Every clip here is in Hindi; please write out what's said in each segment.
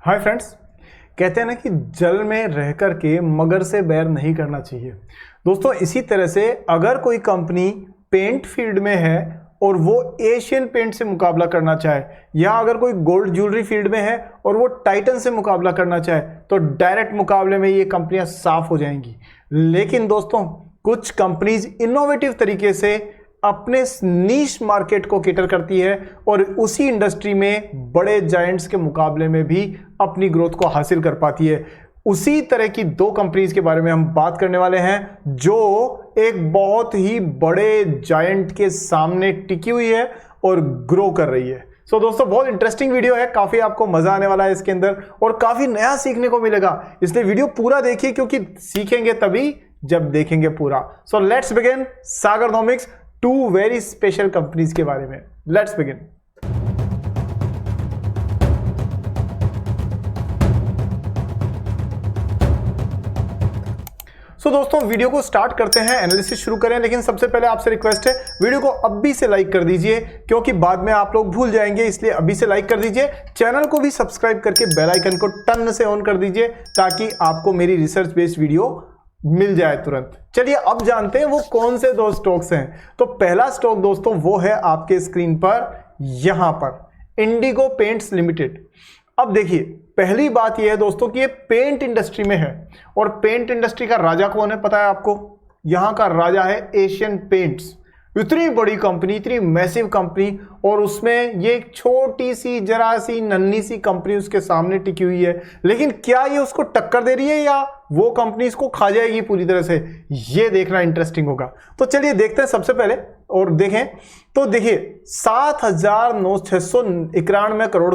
हाय फ्रेंड्स, कहते हैं ना कि जल में रह कर के मगर से बैर नहीं करना चाहिए। दोस्तों इसी तरह से अगर कोई कंपनी पेंट फील्ड में है और वो एशियन पेंट से मुकाबला करना चाहे, या अगर कोई गोल्ड ज्वेलरी फील्ड में है और वो टाइटन से मुकाबला करना चाहे, तो डायरेक्ट मुकाबले में ये कंपनियां साफ हो जाएंगी। लेकिन दोस्तों कुछ कंपनीज इनोवेटिव तरीके से अपने नीश मार्केट को केटर करती है और उसी इंडस्ट्री में बड़े जायंट्स के मुकाबले में भी अपनी ग्रोथ को हासिल कर पाती है। उसी तरह की दो कंपनीज के बारे में हम बात करने वाले हैं जो एक बहुत ही बड़े जायंट के सामने टिकी हुई है और ग्रो कर रही है। सो दोस्तों बहुत इंटरेस्टिंग वीडियो है, काफी आपको मजा आने वाला है इसके अंदर और काफी नया सीखने को मिलेगा, इसलिए वीडियो पूरा देखिए क्योंकि सीखेंगे तभी जब देखेंगे पूरा। So let's begin Sagarnomics, two very special companies के बारे में। Let's begin. सो दोस्तों वीडियो को स्टार्ट करते हैं, एनालिसिस शुरू करें। लेकिन सबसे पहले आपसे रिक्वेस्ट है, वीडियो को अभी से लाइक कर दीजिए क्योंकि बाद में आप लोग भूल जाएंगे, इसलिए अभी से लाइक कर दीजिए। चैनल को भी सब्सक्राइब करके बेल आइकन को टन से ऑन कर दीजिए ताकि आपको मेरी रिसर्च बेस्ड वीडियो मिल जाए तुरंत। चलिए अब जानते हैं वो कौन से दो स्टॉक्स हैं। तो पहला स्टॉक दोस्तों वो है आपके स्क्रीन पर, यहां पर इंडिगो पेंट्स लिमिटेड। अब देखिए पहली बात यह है दोस्तों कि ये पेंट इंडस्ट्री में है और पेंट इंडस्ट्री का राजा कौन है पता है आपको? यहां का राजा है एशियन पेंट्स। इतनी बड़ी कंपनी, इतनी मैसिव कंपनी, और उसमें ये एक छोटी सी जरा सी नन्ही सी कंपनी उसके सामने टिकी हुई है। लेकिन क्या ये उसको टक्कर दे रही है या वो कंपनी इसको खा जाएगी पूरी तरह से, ये देखना इंटरेस्टिंग होगा। तो चलिए देखते हैं सबसे पहले और देखें। तो देखिए 7,691 करोड़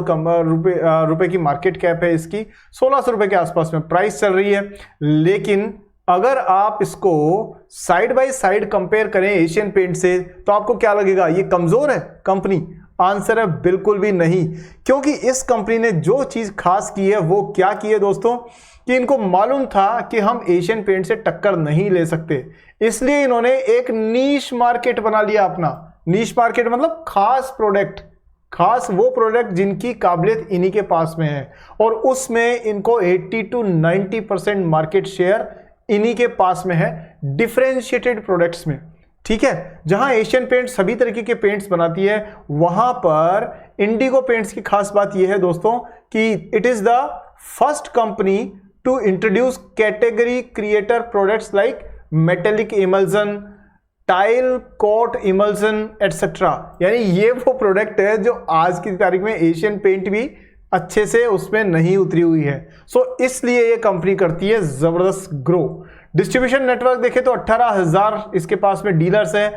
रुपए की मार्केट कैप है इसकी, 1600 रुपए के आसपास में प्राइस चल रही है। लेकिन अगर आप इसको साइड बाय साइड कंपेयर करें एशियन पेंट से तो आपको क्या लगेगा, ये कमजोर है कंपनी? आंसर है बिल्कुल भी नहीं, क्योंकि इस कंपनी ने जो चीज खास की है वो क्या की है दोस्तों कि इनको मालूम था कि हम एशियन पेंट से टक्कर नहीं ले सकते, इसलिए इन्होंने एक नीश मार्केट बना लिया अपना। नीश मार्केट मतलब खास प्रोडक्ट, खास वो प्रोडक्ट जिनकी काबिलियत इन्हीं के पास में है, और उसमें इनको 80 to 90% मार्केट शेयर इन्हीं के पास में है डिफरेंशिएटेड प्रोडक्ट्स में। ठीक है, जहां एशियन पेंट सभी तरीके के पेंट्स बनाती है, वहां पर इंडिगो पेंट्स की खास बात यह है दोस्तों कि it is the first company to introduce category creator products like metallic emulsion, tile coat emulsion etcetera. यानी ये वो प्रोडक्ट है जो आज की तारीख में एशियन पेंट भी अच्छे से उसमें नहीं उतरी हुई है। सो इसलिए ये कंपनी करती है जबरदस्त ग्रो। डिस्ट्रीब्यूशन नेटवर्क देखे तो 18,000 इसके पास में डीलर्स हैं,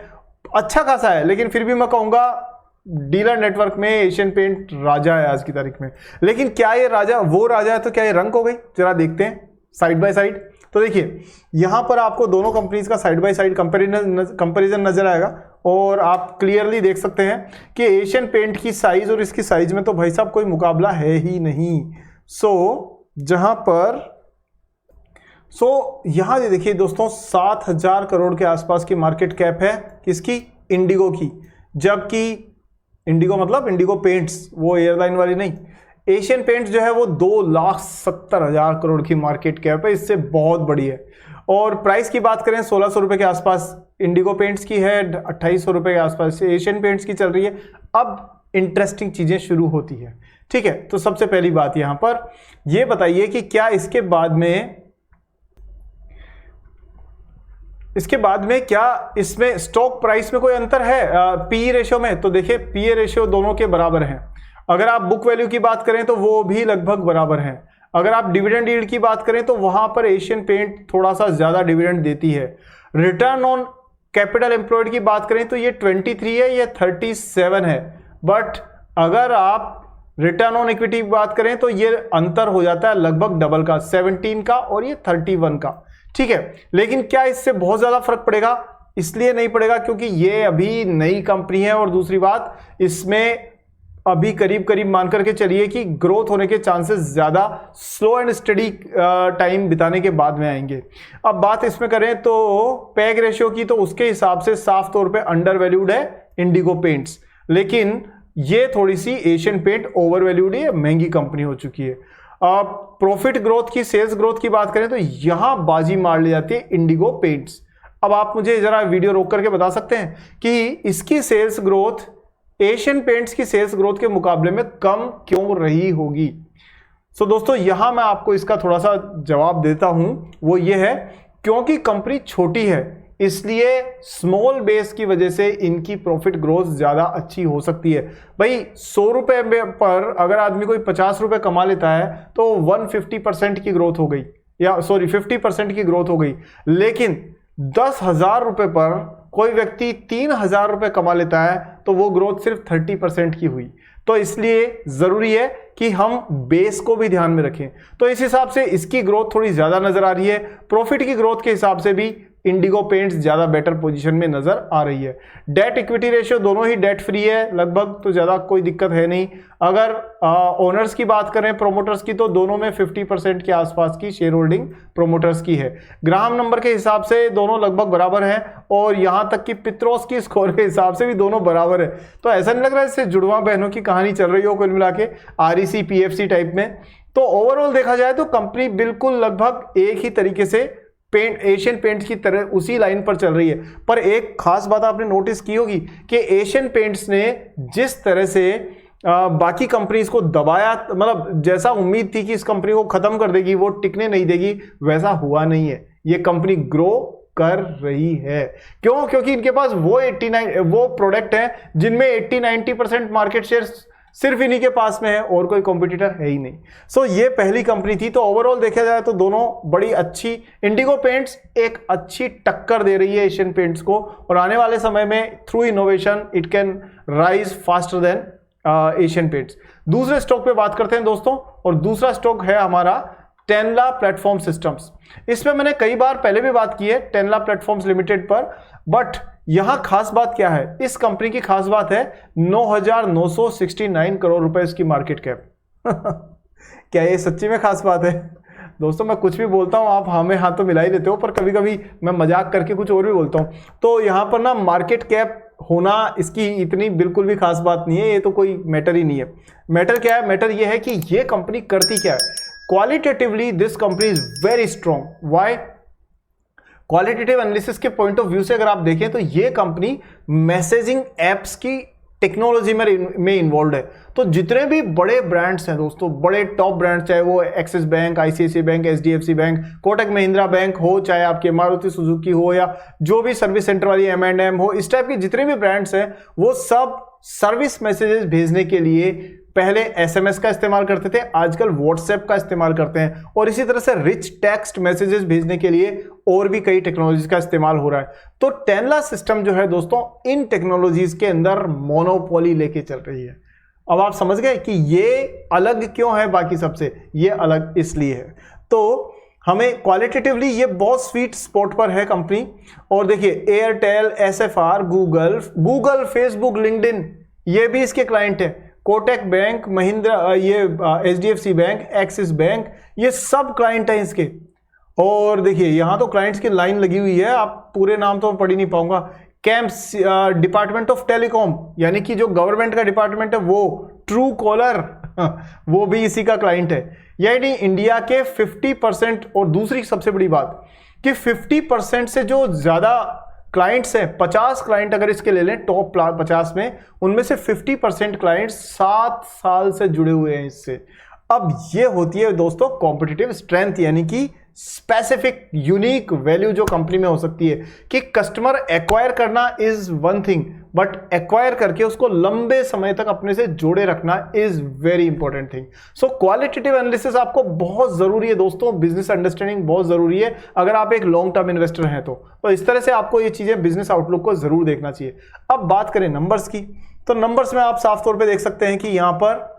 अच्छा खासा है, लेकिन फिर भी मैं कहूंगा डीलर नेटवर्क में एशियन पेंट राजा है आज की तारीख में। लेकिन क्या ये राजा वो राजा है तो क्या ये रंक हो गई? जरा देखते हैं साइड बाय साइड। तो देखिए यहां पर आपको दोनों कंपनीज का साइड बाय साइड कंपैरिजन नजर आएगा और आप क्लियरली देख सकते हैं कि एशियन पेंट की साइज और इसकी साइज में तो भाई साहब कोई मुकाबला है ही नहीं। यहां देखिए दोस्तों 7,000 करोड़ के आसपास की मार्केट कैप है किसकी? इंडिगो की। जबकि इंडिगो मतलब इंडिगो पेंट्स, वो एयरलाइन वाली नहीं, एशियन पेंट्स जो है वो 2,70,000 करोड़ की मार्केट कैप है, इससे बहुत बड़ी है। और प्राइस की बात करें 1600 रुपए के आसपास इंडिगो पेंट्स की है, 2800 रुपए के आसपास एशियन पेंट्स की चल रही है। अब इंटरेस्टिंग चीजें शुरू होती है। ठीक है, तो सबसे पहली बात यहां पर यह बताइए कि क्या इसके बाद में क्या इसमें स्टॉक प्राइस में कोई अंतर है पीई रेशियो में? तो देखिए पीई रेशियो दोनों के बराबर हैं। अगर आप बुक वैल्यू की बात करें तो वो भी लगभग बराबर है। अगर आप डिविडेंड यील्ड की बात करें तो वहां पर एशियन पेंट थोड़ा सा ज्यादा डिविडेंड देती है। रिटर्न ऑन कैपिटल एम्प्लॉयड की बात करें तो ये 23 है, ये 37 है। बट अगर आप रिटर्न ऑन इक्विटी की बात करें तो ये अंतर हो जाता है लगभग डबल का, 17 का और ये 31 का। ठीक है, लेकिन क्या इससे बहुत ज्यादा फर्क पड़ेगा? इसलिए नहीं पड़ेगा क्योंकि ये अभी नई कंपनी है, और दूसरी बात इसमें अभी करीब करीब मान करके चलिए कि ग्रोथ होने के चांसेस ज्यादा स्लो एंड स्टडी टाइम बिताने के बाद में आएंगे। अब बात इसमें करें तो पैग रेशियो की, तो उसके हिसाब से साफ तौर पे अंडर वैल्यूड है इंडिगो पेंट्स, लेकिन ये थोड़ी सी एशियन पेंट ओवर वैल्यूड है, महंगी कंपनी हो चुकी है। प्रॉफिट ग्रोथ की, सेल्स ग्रोथ की बात करें तो यहां बाजी मार ली जाती है इंडिगो पेंट्स। अब आप मुझे जरा वीडियो रोक करके बता सकते हैं कि इसकी सेल्स ग्रोथ एशियन पेंट्स की सेल्स ग्रोथ के मुकाबले में कम क्यों रही होगी? सो दोस्तों यहां मैं आपको इसका थोड़ा सा जवाब देता हूं, वो ये है क्योंकि कंपनी छोटी है इसलिए स्मॉल बेस की वजह से इनकी प्रॉफिट ग्रोथ ज्यादा अच्छी हो सकती है। भाई 100 रुपए पर अगर आदमी कोई 50 रुपए कमा लेता है तो 150% की ग्रोथ हो गई, या सॉरी 50% की ग्रोथ हो गई। लेकिन 10,000 रुपए पर कोई व्यक्ति 3,000 रुपए कमा लेता है तो वो ग्रोथ सिर्फ 30% की हुई। तो इसलिए जरूरी है कि हम बेस को भी ध्यान में रखें। तो इस हिसाब से इसकी ग्रोथ थोड़ी ज्यादा नजर आ रही है। प्रॉफिट की ग्रोथ के हिसाब से भी इंडिगो पेंट्स ज्यादा बेटर पोजीशन में नजर आ रही है। डेट इक्विटी रेशियो दोनों ही डेट फ्री है लगभग, तो ज्यादा कोई दिक्कत है नहीं। अगर ओनर्स की बात करें, प्रोमोटर्स की, तो दोनों में 50% के आसपास की शेयर होल्डिंग प्रोमोटर्स की है। ग्राहम नंबर के हिसाब से दोनों लगभग बराबर हैं और यहां तक कि पित्रोस की स्कोर के हिसाब से भी दोनों बराबर है। तो ऐसा नहीं लग रहा है इससे जुड़वा बहनों की कहानी चल रही हो कुल मिला के, आरईसी पीएफसी टाइप में। तो ओवरऑल देखा जाए तो कंपनी बिल्कुल लगभग एक ही तरीके से एशियन पेंट्स की तरह उसी लाइन पर चल रही है। पर एक खास बात आपने नोटिस की होगी कि एशियन पेंट्स ने जिस तरह से बाकी कंपनीज को दबाया, मतलब जैसा उम्मीद थी कि इस कंपनी को खत्म कर देगी, वो टिकने नहीं देगी, वैसा हुआ नहीं है। ये कंपनी ग्रो कर रही है। क्यों? क्योंकि इनके पास वो प्रोडक्ट है जिनमें 80-90% मार्केट शेयर सिर्फ इन्हीं के पास में है और कोई कॉम्पिटिटर है ही नहीं। सो ये पहली कंपनी थी। तो ओवरऑल देखा जाए तो दोनों बड़ी अच्छी, इंडिगो पेंट्स एक अच्छी टक्कर दे रही है एशियन पेंट्स को, और आने वाले समय में through innovation it can rise faster than Asian paints. दूसरे स्टॉक पे बात करते हैं दोस्तों, और दूसरा स्टॉक है हमारा टेनला प्लेटफॉर्म सिस्टम्स। इसमें मैंने कई बार पहले भी बात की है टेनला प्लेटफॉर्म्स लिमिटेड पर, बट यहां खास बात क्या है? इस कंपनी की खास बात है 9,969 करोड़ रुपए इसकी मार्केट कैप। क्या ये सच्ची में खास बात है? दोस्तों मैं कुछ भी बोलता हूं आप हमें हाथ तो मिला ही देते हो, पर कभी कभी मैं मजाक करके कुछ और भी बोलता हूं। तो यहां पर ना मार्केट कैप होना इसकी इतनी बिल्कुल भी खास बात नहीं है, ये तो कोई मैटर ही नहीं है। मैटर क्या है? मैटर ये है कि ये कंपनी करती क्या है। Qualitatively this company is very strong. Why? Qualitative analysis के पॉइंट ऑफ व्यू से अगर आप देखें तो ये कंपनी मैसेजिंग एप्स की टेक्नोलॉजी में इन्वॉल्व है। तो जितने भी बड़े ब्रांड्स हैं दोस्तों, बड़े टॉप ब्रांड्स, चाहे वो axis bank, ICICI bank, HDFC bank, Kotak Mahindra bank हो, चाहे आपके मारुति सुजुकी हो, या जो भी सर्विस सेंटर वाली M&M हो, इस टाइप के जितने भी ब्रांड्स हैं वो सब सर्विस मैसेजेस भेजने के लिए पहले एसएमएस का इस्तेमाल करते थे, आजकल व्हाट्सएप का इस्तेमाल करते हैं, और इसी तरह से रिच टेक्स्ट मैसेजेस भेजने के लिए और भी कई टेक्नोलॉजीज का इस्तेमाल हो रहा है। तो टेनला सिस्टम जो है दोस्तों इन टेक्नोलॉजीज के अंदर मोनोपोली लेके चल रही है। अब आप समझ गए कि ये अलग क्यों है बाकी सबसे? ये अलग इसलिए है। तो हमें क्वालिटेटिवली ये बहुत स्वीट स्पॉट पर है कंपनी। और देखिए एयरटेल, एसएफआर, गूगल, फेसबुक, लिंक्डइन, ये भी इसके क्लाइंट है। कोटक बैंक, महिंद्रा, ये एचडीएफसी बैंक, एक्सिस बैंक, ये सब क्लाइंट हैं इसके। और देखिए यहां तो क्लाइंट्स की लाइन लगी हुई है, आप पूरे नाम तो पढ़ ही नहीं पाऊंगा। कैंप्स, डिपार्टमेंट ऑफ टेलीकॉम, यानी कि जो गवर्नमेंट का डिपार्टमेंट है वो, ट्रू कॉलर, वो भी इसी का क्लाइंट है। यानी इंडिया के 50%, और दूसरी सबसे बड़ी बात कि 50% से जो ज्यादा क्लाइंट्स हैं, 50 क्लाइंट अगर इसके ले लें टॉप 50 में, उनमें से 50% क्लाइंट्स 7 साल से जुड़े हुए हैं इससे। अब ये होती है दोस्तों कॉम्पिटिटिव स्ट्रेंथ, यानी कि स्पेसिफिक यूनिक वैल्यू जो कंपनी में हो सकती है कि कस्टमर एक्वायर करना is one thing, but acquire करके उसको लंबे समय तक अपने से जोड़े रखना is very important thing. So qualitative analysis आपको बहुत जरूरी है दोस्तों, बिजनेस अंडरस्टैंडिंग बहुत जरूरी है अगर आप एक लॉन्ग टर्म इन्वेस्टर हैं। तो इस तरह से आपको ये चीजें बिजनेस आउटलुक को जरूर देखना चाहिए। अब बात करें नंबर्स की, तो नंबर्स में आप साफ तौर पर देख सकते हैं कि यहां पर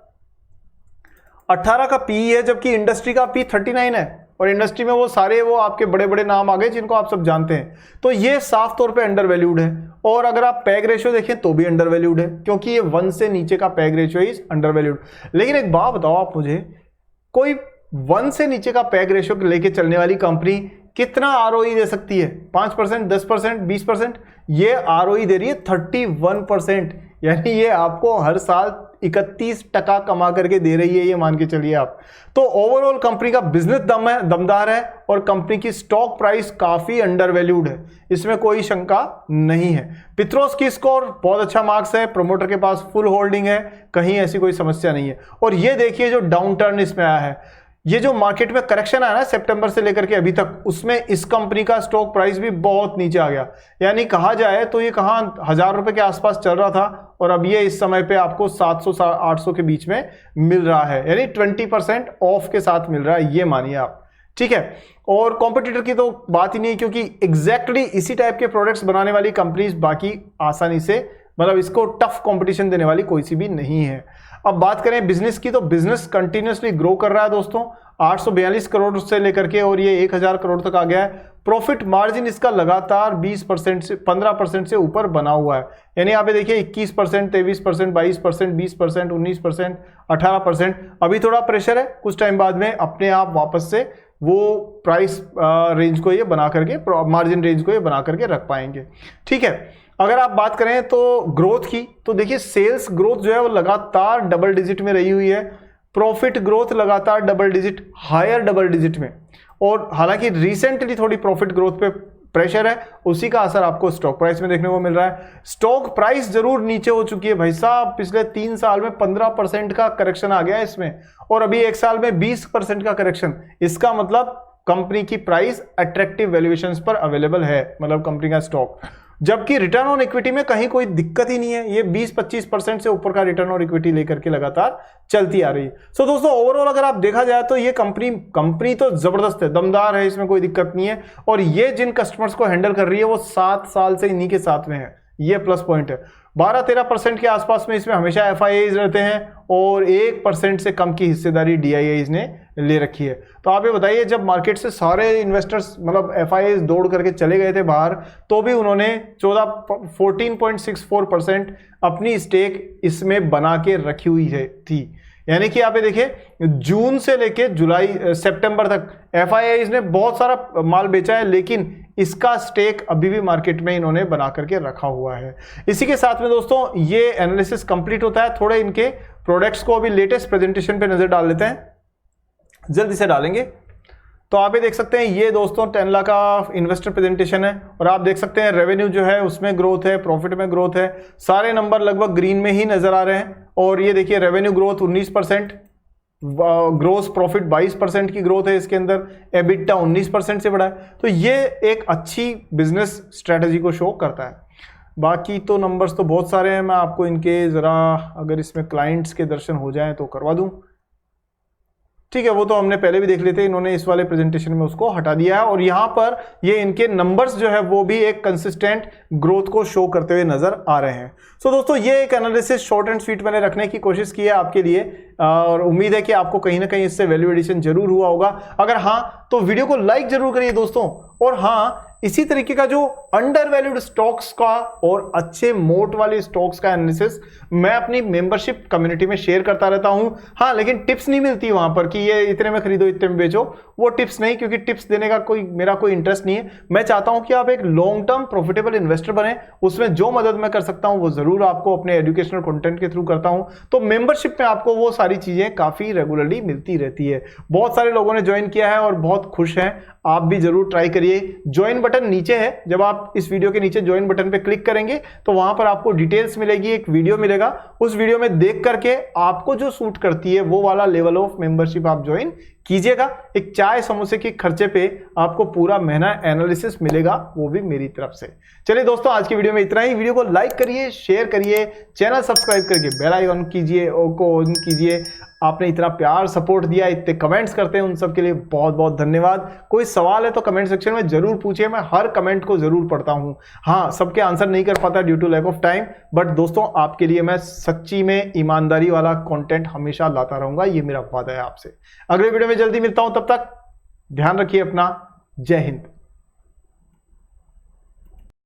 18 का पी है, जबकि इंडस्ट्री का पी 39 है, और इंडस्ट्री में वो सारे वो आपके बड़े बड़े नाम आ गए जिनको आप सब जानते हैं। तो ये साफ तौर पे अंडर वैल्यूड है। और अगर आप पैग रेशियो देखें तो भी अंडर वैल्यूड है, क्योंकि ये 1 से नीचे का peg ratio is under valued. लेकिन एक बात बताओ आप मुझे, कोई 1 से नीचे का पैग रेशियो लेके चलने वाली कंपनी कितना आरओई दे सकती है? 5%, 10%, 20%? ये आरओई दे रही है 31%। यानी ये आपको हर साल 31% कमा करके दे रही है, ये मान के चलिए आप। तो ओवरऑल कंपनी का बिजनेस दमदार है और कंपनी की स्टॉक प्राइस काफी अंडर वैल्यूड है, इसमें कोई शंका नहीं है। पित्रोस की स्कोर बहुत अच्छा मार्क्स है, प्रमोटर के पास फुल होल्डिंग है, कहीं ऐसी कोई समस्या नहीं है। और ये देखिए जो डाउन टर्न इसमें आया है, ये जो मार्केट में करेक्शन आया ना सितंबर से लेकर के अभी तक, उसमें इस कंपनी का स्टॉक प्राइस भी बहुत नीचे आ गया। यानी कहा जाए तो ये कहां 1000 रुपए के आसपास चल रहा था और अब ये इस समय पे आपको 700-800 के बीच में मिल रहा है, यानी 20% ऑफ के साथ मिल रहा है, ये मानिए आप, ठीक है। और कॉम्पिटिटर की तो बात ही नहीं, क्योंकि एग्जैक्टली इसी टाइप के प्रोडक्ट्स बनाने वाली कंपनीज बाकी आसानी से, मतलब इसको टफ कंपटीशन देने वाली कोई सी भी नहीं है। अब बात करें बिजनेस की, तो बिजनेस कंटिन्यूसली ग्रो कर रहा है दोस्तों, 842 करोड़ से लेकर के और ये 1000 करोड़ तक आ गया है। प्रॉफिट मार्जिन इसका लगातार 20% से 15% से ऊपर बना हुआ है, यानी यहाँ पे देखिए 21%, 23%, 22%, 20%, 19%, 18%। अभी थोड़ा प्रेशर है, कुछ टाइम बाद में अपने आप वापस से वो प्राइस रेंज को ये बना करके, मार्जिन रेंज को ये बना करके रख पाएंगे, ठीक है। अगर आप बात करें तो ग्रोथ की, तो देखिए सेल्स ग्रोथ जो है वो लगातार डबल डिजिट में रही हुई है, प्रॉफिट ग्रोथ लगातार double digit, higher double digit में। और हालांकि रिसेंटली थोड़ी प्रॉफिट ग्रोथ पे प्रेशर है, उसी का असर आपको स्टॉक प्राइस में देखने को मिल रहा है। स्टॉक प्राइस जरूर नीचे हो चुकी है भाई साहब, पिछले 3 साल में 15% का करेक्शन आ गया है इसमें, और अभी 1 साल में 20% का करेक्शन। इसका मतलब कंपनी की प्राइस अट्रैक्टिव वैल्यूएशंस पर अवेलेबल है, मतलब कंपनी का स्टॉक। जबकि रिटर्न ऑन इक्विटी में कहीं कोई दिक्कत ही नहीं है, ये 20-25% से ऊपर का रिटर्न ऑन इक्विटी लेकर के लगातार चलती आ रही है। सो दोस्तों ओवरऑल अगर आप देखा जाए तो ये कंपनी तो जबरदस्त है, दमदार है, इसमें कोई दिक्कत नहीं है। और ये जिन कस्टमर्स को हैंडल कर रही है वो 7 साल से इन्हीं के साथ में है, ये प्लस पॉइंट है। 12-13% के आसपास में इसमें हमेशा FIIs रहते हैं और 1% से कम की हिस्सेदारी DIIs ने ले रखी है। तो आप ये बताइए, जब मार्केट से सारे इन्वेस्टर्स मतलब FIIs दौड़ करके चले गए थे बाहर, तो भी उन्होंने 14.64% अपनी स्टेक इसमें बना के रखी हुई थी। यानी कि आप ये देखिए जून से लेके सितंबर तक FIIs ने बहुत सारा माल बेचा है, लेकिन इसका स्टेक अभी भी मार्केट में इन्होंने बना करके रखा हुआ है। इसी के साथ में दोस्तों ये एनालिसिस कंप्लीट होता है। थोड़े इनके प्रोडक्ट्स को अभी लेटेस्ट प्रेजेंटेशन पे नजर डाल लेते हैं, जल्दी से डालेंगे। तो आप ये देख सकते हैं, ये दोस्तों टेनला का इन्वेस्टर प्रेजेंटेशन है और आप देख सकते हैं रेवेन्यू जो है उसमें ग्रोथ है, प्रॉफिट में ग्रोथ है, सारे नंबर लगभग ग्रीन में ही नजर आ रहे हैं। और ये देखिए रेवेन्यू ग्रोथ 19%, ग्रोस प्रॉफिट 22% की ग्रोथ है इसके अंदर, एबिटा 19% से बढ़ा है। तो ये एक अच्छी बिजनेस स्ट्रेटजी को शो करता है। बाकी तो नंबर्स तो बहुत सारे हैं, मैं आपको इनके जरा अगर इसमें क्लाइंट्स के दर्शन हो जाएं तो करवा दूं, ठीक है। वो तो हमने पहले भी देख लेते, इन्होंने इस वाले प्रेजेंटेशन में उसको हटा दिया है। और यहां पर ये इनके नंबर्स जो है वो भी एक कंसिस्टेंट ग्रोथ को शो करते हुए नजर आ रहे हैं। सो दोस्तों ये एक एनालिसिस शॉर्ट एंड स्वीट मैंने रखने की कोशिश की है आपके लिए, और उम्मीद है कि आपको कहीं ना कहीं इससे वैल्यू एडिशन जरूर हुआ होगा। अगर हाँ तो वीडियो को लाइक जरूर करिए दोस्तों। और हाँ, इसी तरीके का जो अंडर वैल्यूड स्टॉक्स का और अच्छे मोट वाले स्टॉक्स का एनालिसिस मैं अपनी मेंबरशिप कम्युनिटी में शेयर करता रहता हूं। हाँ, लेकिन टिप्स नहीं मिलती वहां पर कि ये इतने में खरीदो इतने में बेचो, वो टिप्स नहीं, क्योंकि टिप्स देने का मेरा कोई इंटरेस्ट नहीं है। मैं चाहता हूं कि आप एक लॉन्ग टर्म प्रॉफिटेबल इन्वेस्टर बने, उसमें जो मदद मैं कर सकता हूं वो जरूर आपको अपने एजुकेशनल कंटेंट के थ्रू करता हूं। तो मेंबरशिप में आपको वो सारी चीजें काफी रेगुलरली मिलती रहती है। बहुत सारे लोगों ने ज्वाइन किया है और बहुत खुश हैं, आप भी जरूर ट्राई करिए। ज्वाइन बटन नीचे है, जब आप इस वीडियो के नीचे ज्वाइन बटन पे क्लिक करेंगे तो वहां पर आपको डिटेल्स मिलेगी, एक वीडियो मिलेगा, उस वीडियो में देख करके आपको जो सूट करती है वो वाला लेवल ऑफ मेंबरशिप आप ज्वाइन कीजिएगा। एक चाय समोसे के खर्चे पे आपको पूरा महीना एनालिसिस मिलेगा, वो भी मेरी तरफ से। चलिए दोस्तों, आज की वीडियो में इतना ही। वीडियो को लाइक करिए, शेयर करिए, चैनल सब्सक्राइब करके बेल आइकन कीजिए, को ऑन कीजिए। आपने इतना प्यार सपोर्ट दिया, इतने कमेंट्स करते हैं, उन सब के लिए बहुत बहुत धन्यवाद। कोई सवाल है तो कमेंट सेक्शन में जरूर पूछिए, मैं हर कमेंट को जरूर पढ़ता हूं। हाँ, सबके आंसर नहीं कर पाता due to lack of time, but दोस्तों आपके लिए मैं सच्ची में ईमानदारी वाला कंटेंट हमेशा लाता रहूंगा, ये मेरा वादा है आपसे। अगले वीडियो में जल्दी मिलता हूं, तब तक ध्यान रखिए अपना। जय हिंद।